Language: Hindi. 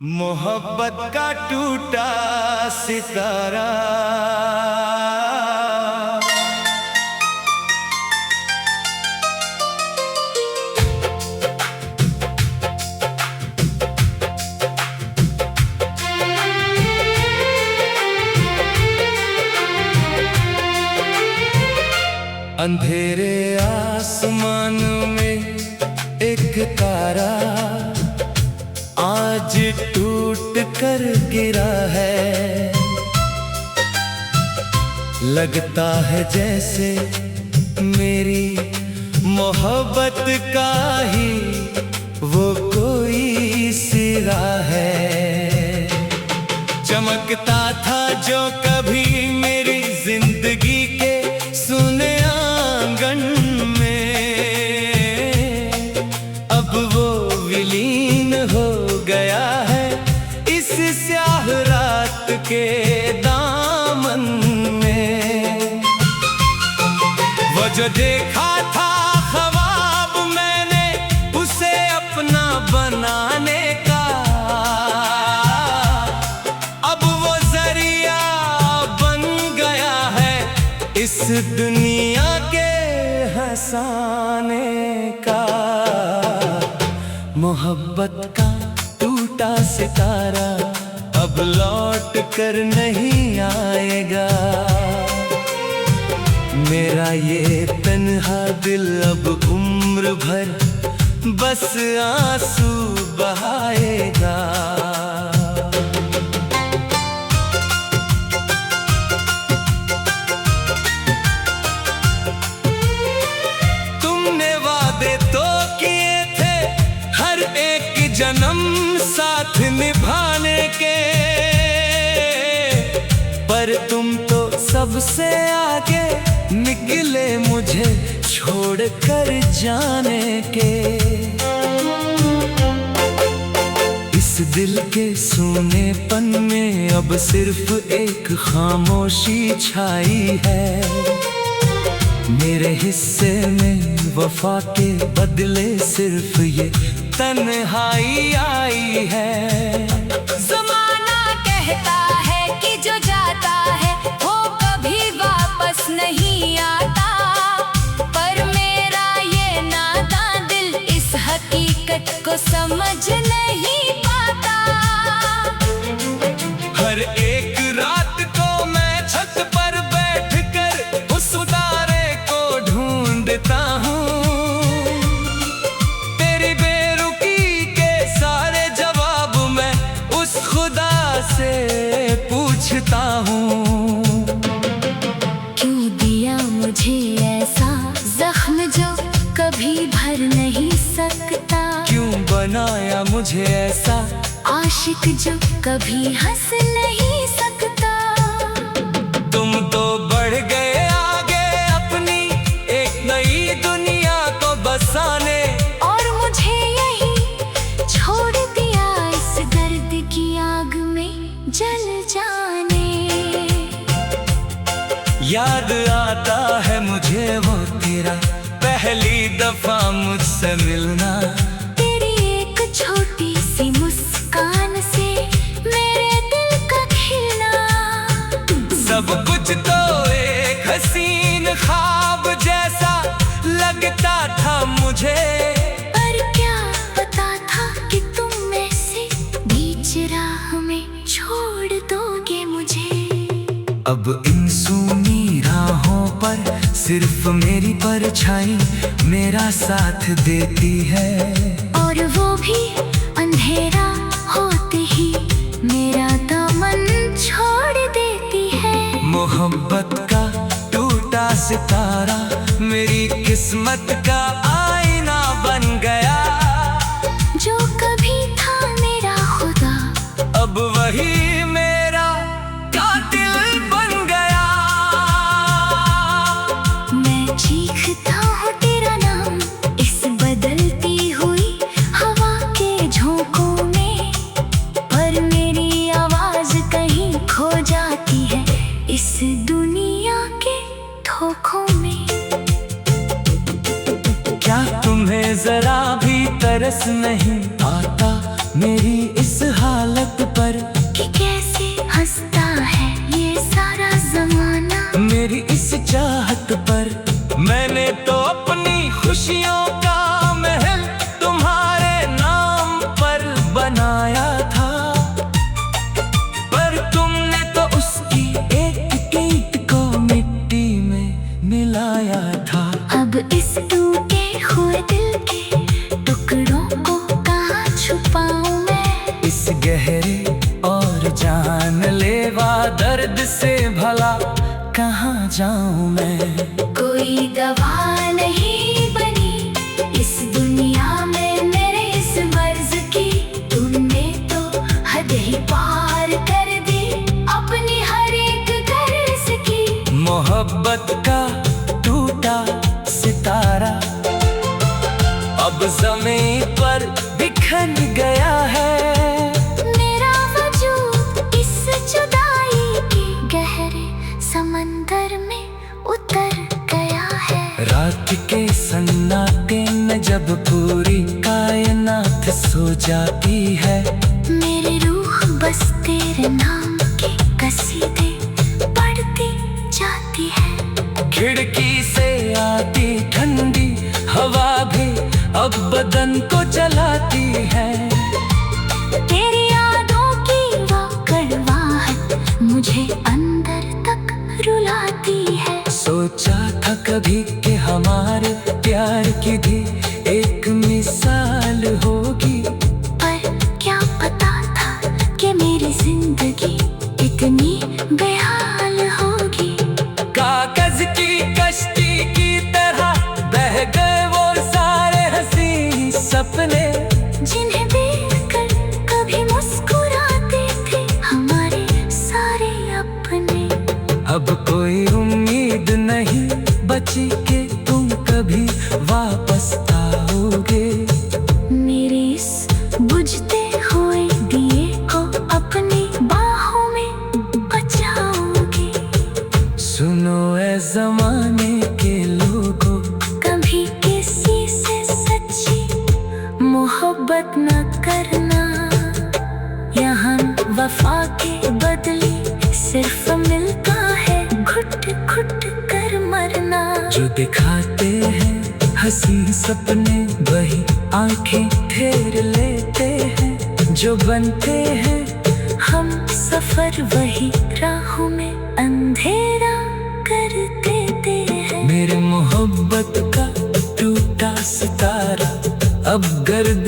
मोहब्बत का टूटा सितारा अंधेरे आसमान में एक तारा आज टूट कर गिरा है। लगता है जैसे मेरी मोहब्बत का ही वो कोई सिरा है। चमकता था जो कभी मेरी जिंदगी के सुने आंगन में, अब वो विलीन हो गया है इस स्याह रात के दामन में। वो जो देखा था ख्वाब मैंने उसे अपना बनाने का, अब वो जरिया बन गया है इस दुनिया के हंसाने का। मोहब्बत का टूटा सितारा अब लौट कर नहीं आएगा। मेरा ये तन्हा दिल अब उम्र भर बस आंसू बहाएगा। तुमने वादे तो किए थे हर एक जन्म साथ निभाने के, पर तुम तो सबसे आगे निकले मुझे छोड़ कर जाने के। इस दिल के सूनेपन में अब सिर्फ एक खामोशी छाई है। मेरे हिस्से में वफा के बदले सिर्फ ये तन्हाई आई है। ज़माना कहता है कि जो जाता है वो कभी वापस नहीं आता, पर मेरा ये नादान दिल इस हकीकत को समझ नहीं पाता। हर एक रात को मैं छत पर बैठकर उस तारे को ढूंढता हूँ। तेरी बेरुखी के सारे जवाब मैं उस खुदा से पूछता हूँ। क्यों दिया मुझे ऐसा जख्म जो कभी भर नहीं सकता? क्यों बनाया मुझे ऐसा आशिक जो कभी हंस नहीं सकता? तुम तो बढ़ गए आगे अपनी एक नई दुनिया को बसाने, और मुझे यही छोड़ दिया इस दर्द की आग में जल जाने। याद आता है मुझे वो तेरा पहली दफा मुझसे मिलना। तेरी एक छोटी सी मुस्कान से मेरे दिल का खिलना। सब कुछ तो एक हसीन ख्वाब जैसा लगता था मुझे, पर क्या पता था कि तुम ऐसे बीच राह में छोड़ दोगे मुझे। अब इन सूनी राहों पर सिर्फ मेरी परछाई मेरा साथ देती है, और वो भी अंधेरा होते ही मेरा दामन छोड़ देती है। मोहब्बत का टूटा सितारा मेरी किस्मत का आईना बन गया। जो कभी था मेरा खुदा अब वही मेरा कातिल बन गया। मैं चीखता हूँ तेरा नाम इस बदलती हुई हवा के झोंकों में, पर मेरी आवाज कहीं खो जाती है इस दुनिया के धोखों में। क्या तुम्हें जरा भी तरस नहीं आता मेरी इस हालत छत पर मैंने तो अपनी खुशियों का महल तुम्हारे नाम पर बनाया था, पर तुमने तो उसकी एक ईंट को मिट्टी में मिलाया था। अब इस टूटे हुए दिल के टुकड़ों को कहाँ छुपाऊं मैं? इस गहरे और जानलेवा दर्द से भला कहाँ जाऊं मैं? कोई दवा नहीं बनी इस दुनिया में मेरे इस मर्ज की। तुमने तो हद ही पार कर दी अपनी हर एक गर्ज की। मोहब्बत का टूटा सितारा अब ज़मीन पर बिखर गया है। मेरा वजूद इस जुदाई के गहरे समंदर में उतर गया है। रात के सन्नाटे में जब पूरी कायनात सो जाती है, मेरी रूह बस तेरे नाम के कसीदे पढ़ती जाती है। खिड़की से आती ठंडी हवा भी अब बदन को जलाती है। तेरी यादों की वो कड़वाहट मुझे अंदर तक रुलाती है। सोचा था कभी कि हमारे प्यार की भी एक मिसाल होगी, पर क्या पता था कि मेरी जिंदगी इतनी बेहाल होगी। कागज की कश्ती की तरह बह गए वो सारे हंसी सपने, जिन्हें देखकर कभी मुस्कुराते थे हमारे सारे अपने। अब कोई उम्मीद नहीं बची कि तुम कभी वापस आओगे। मेरे इस बुझते हुए दिए को अपनी बाहों में बचाओगे। सुनो ए जमाने के लोगों, कभी किसी से सच्ची मोहब्बत न करना। यहाँ वफा के बदले सिर्फ मिलता है घुट घुट कर मरना। जो दिखाते हैं हंसी सपने वही आंखें फेर लेते हैं। जो बनते हैं हम सफर वही राहों में अंधेरा कर देते हैं। मेरे मोहब्बत का टूटा सितारा अब गर्द